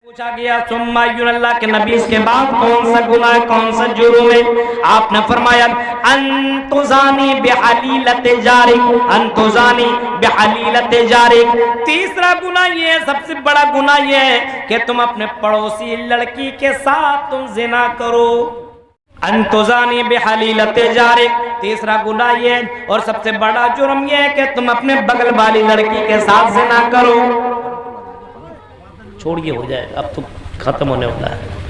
पूछा गया सुम्मा अल्लाह के नबी इसके बाद कौन सा गुनाह कौन सा जुर्म है? आपने फरमाया अंतुजानी बिहलीलत जारिक, अंतुजानी बिहलीलत जारिक। तीसरा गुनाह ये है, सबसे बड़ा गुनाह ये है कि तुम अपने पड़ोसी लड़की के साथ तुम जिना करो। अंतुजानी बिहलीलत जारिक, तीसरा गुनाह ये है और सबसे बड़ा जुर्म ये है कि तुम अपने बगल वाली लड़की के साथ जिना करो। छोड़िए, हो जाएगा, अब तो खत्म होने वाला है।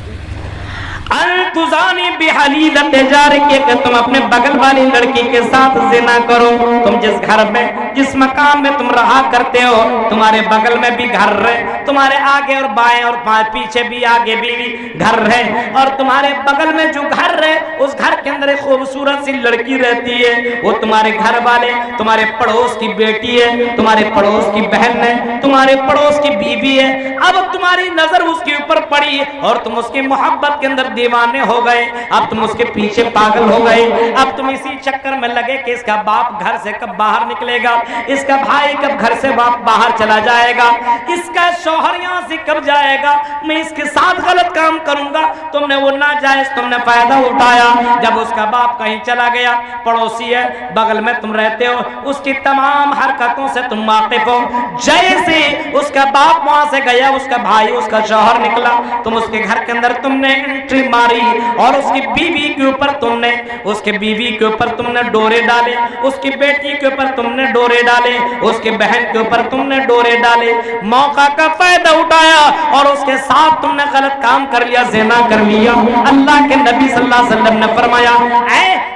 अंतुजानी बिहलीलत जारिक, कि तुम अपने बगल वाली लड़की के साथ जिना करो। तुम जिस घर में जिस मकान में तुम रहा करते हो, तुम्हारे बगल में भी घर रहे, तुम्हारे आगे और बाएं और पीछे भी आगे भी घर रहे, और तुम्हारे बगल में जो घर रहे उस घर के अंदर एक खूबसूरत सी लड़की रहती है। वो तुम्हारे घर वाले, तुम्हारे पड़ोस की बेटी है, तुम्हारे पड़ोस की बहन है, तुम्हारे पड़ोस की बीवी है। अब तुम्हारी नजर उसके ऊपर पड़ी और तुम उसकी मोहब्बत के अंदर दीवाने हो गए। अब तुम उसके पीछे पागल हो गए। अब तुम इसी चक्कर में लगे कि इसका बाप घर से कब बाहर निकलेगा, इसका भाई कब घर से बाहर चला जाएगा, इसका शौहर यहाँ से कब जाएगा, मैं इसके साथ गलत काम करूंगा। तुमने वो नाजायज तुमने फायदा उठाया। जब उसका बाप कहीं चला गया, पड़ोसी है, बगल में तुम रहते हो, उसकी तमाम हरकतों से तुम वाकिफ हो। जैसे उसका बाप वहां से गया, उसका भाई उसका शौहर निकला, तुम उसके घर के अंदर तुमने एंट्री मारी और उसकी बीवी के ऊपर तुमने, उसके बीवी के ऊपर तुमने डोरे डाले, उसकी बेटी के ऊपर तुमने डोरे डाले, उसके बहन के ऊपर तुमने डोरे डाले। मौका का फायदा उठाया और उसके साथ तुमने गलत काम कर लिया, ज़िना कर लिया। अल्लाह के नबी सल्लल्लाहु अलैहि वसल्लम ने फरमाया,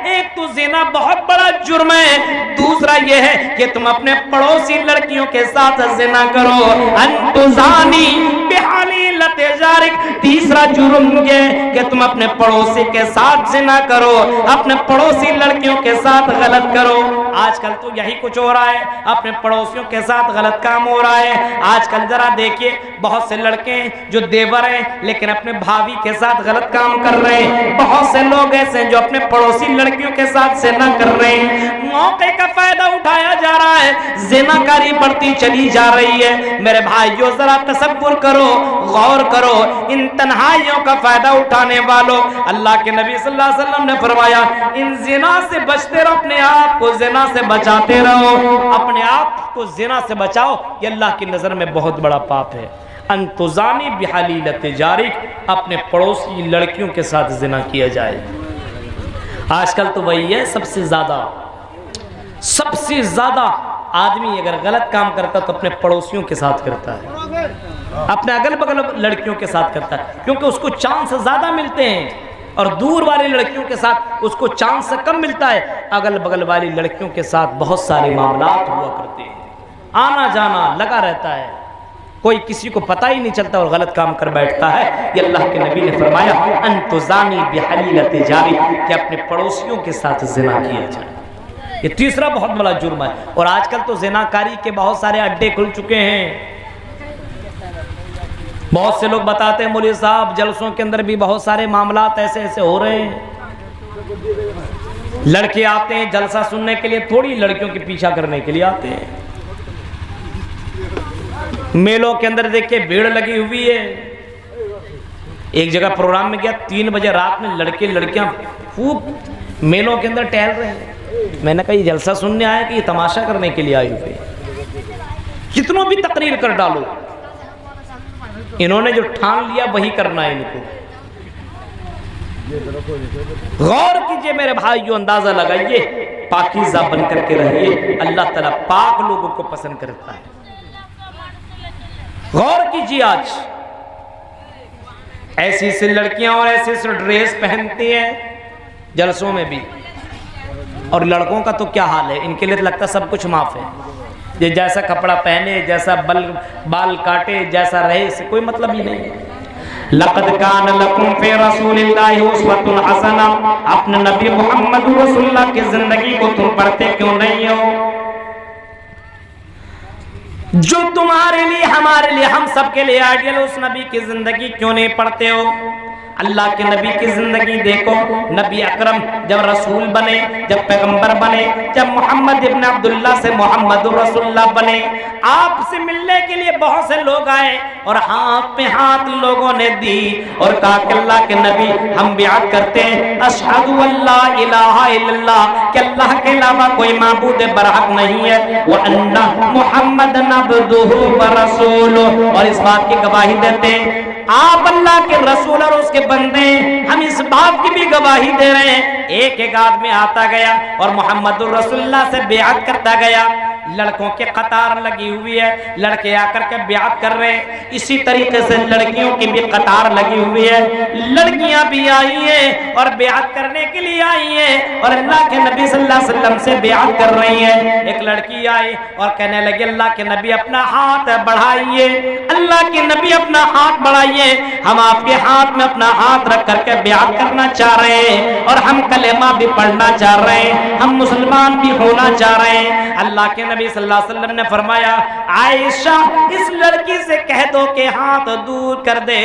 एक तो ज़िना बहुत बड़ा जुर्म है, दूसरा यह है कि तुम अपने पड़ोसी लड़कियों के साथ ज़िना करो। अंतुजानी बिहलीलत जारिक, तीसरा जुर्म यह कि तुम अपने पड़ोसी के साथ ज़िना करो, अपने पड़ोसी लड़कियों के साथ गलत करो। आजकल तो यही कुछ हो रहा है, अपने पड़ोसियों के साथ गलत काम हो रहा है। आजकल जरा देखिए, बहुत से लड़के हैं जो देवर हैं लेकिन अपने भाभी के साथ गलत काम कर रहे हैं। बहुत से लोग ऐसे हैं जो अपने पड़ोसी लड़कियों के साथ ज़िना कर रहे हैं। मौके का फायदा उठाया जा रहा है, ज़िनाकारी बढ़ती चली जा रही है। मेरे भाइयों, जरा तसव्वुर करो, गौर करो, इन तन्हाइयों का फायदा उठाने वालों, अल्लाह के नबी सल्लल्लाहु अलैहि वसल्लम ने फरमाया, इन ज़िना से बचते रहो, अपने आप को ज़िना से बचाते रहो, अपने आप को ज़िना से बचाओ। ये अल्लाह की नज़र में बहुत बड़ा पाप है। अंतुजानी बिहलीलत जारिक, अपने पड़ोसी लड़कियों के साथ ज़िना किया जाए। आजकल तो वही है, सबसे ज़्यादा आदमी अगर गलत काम करता तो अपने पड़ोसियों के साथ करता है, अपने अगल बगल लड़कियों के साथ करता है, क्योंकि उसको चांस ज़्यादा मिलते हैं। और दूर वाली लड़कियों के साथ उसको चांस कम मिलता है। अगल बगल वाली लड़कियों के साथ बहुत सारे मामलात हुआ करते हैं, आना जाना लगा रहता है, कोई किसी को पता ही नहीं चलता और गलत काम कर बैठता है। ये अल्लाह के नबी ने फरमाया, अंतुजानी बिहलीलत जारिक, कि अपने पड़ोसियों के साथ ज़िना किया जाए। ये तीसरा बहुत बड़ा जुर्म है। और आजकल तो ज़िनाकारी के बहुत सारे अड्डे खुल चुके हैं। बहुत से लोग बताते हैं, मौलवी साहब जलसों के अंदर भी बहुत सारे मामलात ऐसे ऐसे हो रहे हैं। लड़के आते हैं जलसा सुनने के लिए, थोड़ी लड़कियों के पीछा करने के लिए आते हैं। मेलों के अंदर देखिए भीड़ लगी हुई है। एक जगह प्रोग्राम में गया, 3 बजे रात में लड़के लड़कियां खूब मेलों के अंदर टहल रहे हैं। मैंने कहा ये जलसा सुनने आया कि ये तमाशा करने के लिए आए हुए? कितनों भी तकरीर कर डालो, इन्होंने जो ठान लिया वही करना है इनको। गौर कीजिए मेरे भाइयों, अंदाजा लगाइए, पाकीज़ा बन करके रहिए। अल्लाह ताला पाक लोगों को पसंद करता है। गौर कीजिए, आज ऐसी ऐसी लड़कियां और ऐसे ऐसे ड्रेस पहनती हैं जलसों में भी। और लड़कों का तो क्या हाल है, इनके लिए तो लगता सब कुछ माफ है। ये जैसा कपड़ा पहने, जैसा बाल काटे, जैसा रहे, इससे कोई मतलब ही नहीं। लक़द कान लकुम फी रसूलिल्लाहि उस्वतुन हसना, अपने नबी मोहम्मद रसूलुल्लाह की जिंदगी को तुम पढ़ते क्यों नहीं हो? जो तुम्हारे लिए, हमारे लिए, हम सबके लिए आइडियल उस नबी की जिंदगी क्यों नहीं पढ़ते हो? अल्लाह के नबी की जिंदगी देखो, नबी अकरम जब रसूल बने, जब पैगंबर बने, जब मोहम्मद इब्न अब्दुल्ला से मोहम्मद रसूलुल्लाह बने, आपसे मिलने के लिए बहुत से लोग आए और हाथ पे हाथ लोगों ने दी और कहा कि अल्लाह के नबी हम बियात करते हैं, अशहदु अल्ला इलाहा इल्लल्लाह, कि अल्लाह के अलावा कोई माबूद बरहक नहीं है, व अन्ना मुहम्मदन अब्दुहु व रसूलुहु, और इस बात की गवाही देते हैं आप अल्लाह के रसूल और उसके बंदे, हम इस बात की भी गवाही दे रहे हैं। एक एक आदमी आता गया और मोहम्मदुर रसूलुल्लाह से बियात करता गया। लड़कों के कतार लगी हुई है, लड़के आकर के बियात कर रहे हैं, इसी तरीके से लड़कियों की भी कतार लगी हुई है, लड़कियां भी आई हैं और बियात करने के लिए आई हैं और अल्लाह के नबी सल्लल्लाहु अलैहि वसल्लम से बियात कर रही हैं। एक लड़की आई और कहने लगी अल्लाह के नबी अपना हाथ बढ़ाइए, अल्लाह के नबी अपना हाथ बढ़ाइए, हम आपके हाथ में अपना हाथ रख करके बियात करना चाह रहे हैं और हम कलेमा भी पढ़ना चाह रहे हैं, हम मुसलमान भी होना चाह रहे हैं। अल्लाह के नबी सल्लल्लाहु अलैहि वसल्लम ने फरमाया आयशा इस लड़की से कह दो कि हाथ दूर कर दे,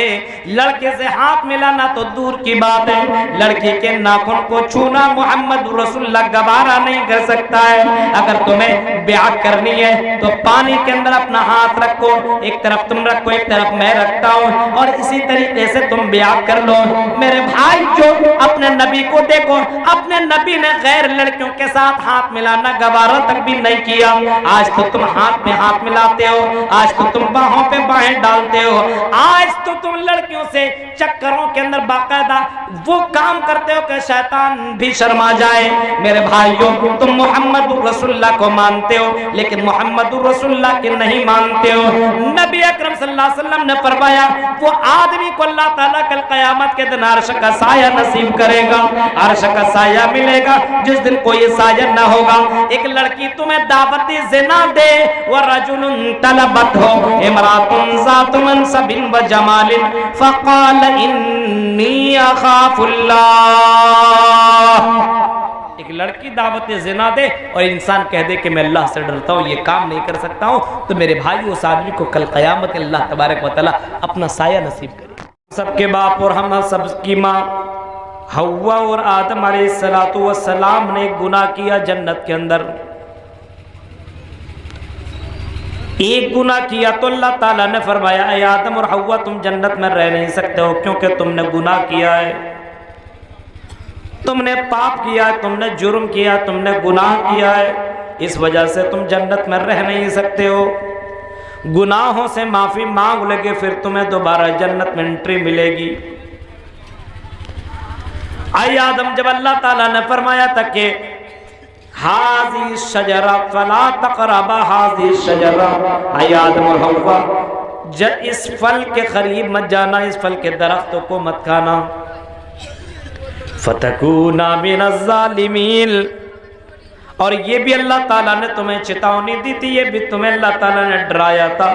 लड़के से हाथ मिलाना तो दूर की बात है, लड़की के नाखून को छूना मोहम्मद रसूलुल्लाह गवारा नहीं कर सकता है। अगर तुम्हें ब्याह करनी है तो पानी के अंदर अपना हाथ रखो, एक तरफ तुम रखो एक तरफ मैं रखता हूँ और इसी तरीके से तुम ब्याह कर लो। मेरे भाई जो अपने नबी को देखो, अपने नबी ने गैर लड़कियों के साथ हाथ मिलाना गवारा तक भी नहीं किया, आज तो तुम हाथ में हाथ मिलाते हो, आज तो तुम बाहों पे बाहें डालते हो, आज तो तुम लड़कियों से चक्करों के अंदर बाकायदा वो काम करते हो कि शैतान भी शर्मा जाए। मेरे भाइयों तुम मोहम्मद रसूलुल्लाह को मानते हो लेकिन मोहम्मद रसूलुल्लाह के नहीं मानते हो। नबी अकरम सल्लल्लाहु अलैहि वसल्लम ने फरमाया वो आदमी को अल्लाह ताला कल क़यामत के दिन अर्श का साया नसीब करेगा, अर्श का साया मिलेगा जिस दिन कोई साया ना होगा। एक लड़की तुम्हें दावती ज़िना दे व रजुलुन तलबत हो इमरातुन ज़ातु मनसबिन व जमालिन फ़क़ाल इन्नी अख़ाफ़ुल्लाह, एक लड़की दावत ज़िना दे और इंसान कह दे कि मैं अल्लाह से डरता हूँ, ये काम नहीं कर सकता हूँ, तो मेरे भाई उस आदमी को कल क़यामत अल्लाह तबारक व तआला अपना साया नसीब करे। सबके बाप और हम सबकी माँ हव्वा और आदम अलैहिस्सलातु वस्सलाम ने गुनाह किया जन्नत के अंदर। एक गुनाह किया तो अल्लाह ताला ने फरमाया ऐ आदम और हव्वा तुम जन्नत में रह नहीं सकते हो क्योंकि तुमने गुनाह किया है, तुमने पाप किया है, तुमने जुर्म किया, तुमने गुनाह किया है, इस वजह से तुम जन्नत में रह नहीं सकते हो। गुनाहों से माफी मांग लगे फिर तुम्हें दोबारा जन्नत में एंट्री मिलेगी। आई आदम जब अल्लाह ताला ने फरमाया था कि हाज़ी शजरा फला तक़रबा हाज़ी शजरा, आई आदम और हव्वा इस फल के करीब मत जाना, इस फल के दरख्तों को मत खाना, फतकूना मिनज़ ज़ालिमीन। और ये भी अल्लाह ताला ने तुम्हें चेतावनी दी थी, ये भी तुम्हें अल्लाह ताला ने डराया था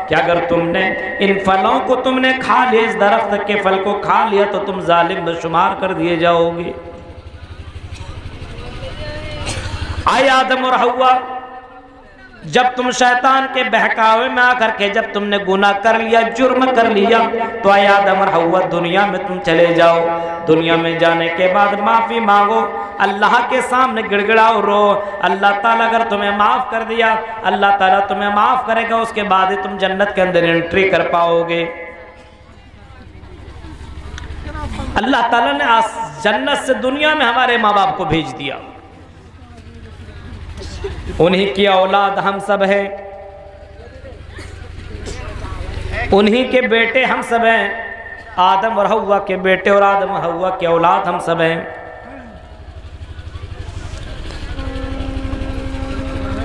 कि अगर तुमने इन फलों को तुमने खा लिया, इस दरख्त के फल को खा लिया तो तुम जालिम में शुमार कर दिए जाओगे। आए आदम और हव्वा जब तुम शैतान के बहकावे में आकर के जब तुमने गुनाह कर लिया, जुर्म कर लिया, तो आए आदम और हव्वा दुनिया में तुम चले जाओ। दुनिया में जाने के बाद माफ़ी मांगो, अल्लाह के सामने गिड़गिड़ाओ, रो। अल्लाह ताला अगर तुम्हें माफ़ कर दिया, अल्लाह ताला तुम्हें माफ़ करेगा, उसके बाद ही तुम जन्नत के अंदर एंट्री कर पाओगे। अल्लाह ताला ने जन्नत से दुनिया में हमारे माँ बाप को भेज दिया, उन्हीं की औलाद हम सब हैं, उन्हीं के बेटे हम सब हैं, आदम और हव्वा के बेटे और आदम और हव्वा के औलाद हम सब हैं।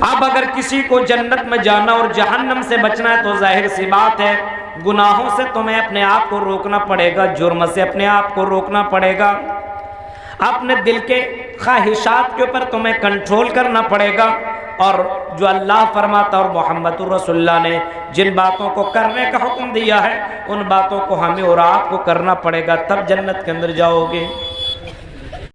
अब अगर किसी को जन्नत में जाना और जहन्नम से बचना है तो जाहिर सी बात है गुनाहों से तुम्हें अपने आप को रोकना पड़ेगा, जुर्म से अपने आप को रोकना पड़ेगा, अपने दिल के ख्वाहिशात के ऊपर तुम्हें कंट्रोल करना पड़ेगा। और जो अल्लाह फरमाता और मोहम्मद रसूलुल्लाह ने जिन बातों को करने का हुक्म दिया है उन बातों को हमें और आपको करना पड़ेगा, तब जन्नत के अंदर जाओगे।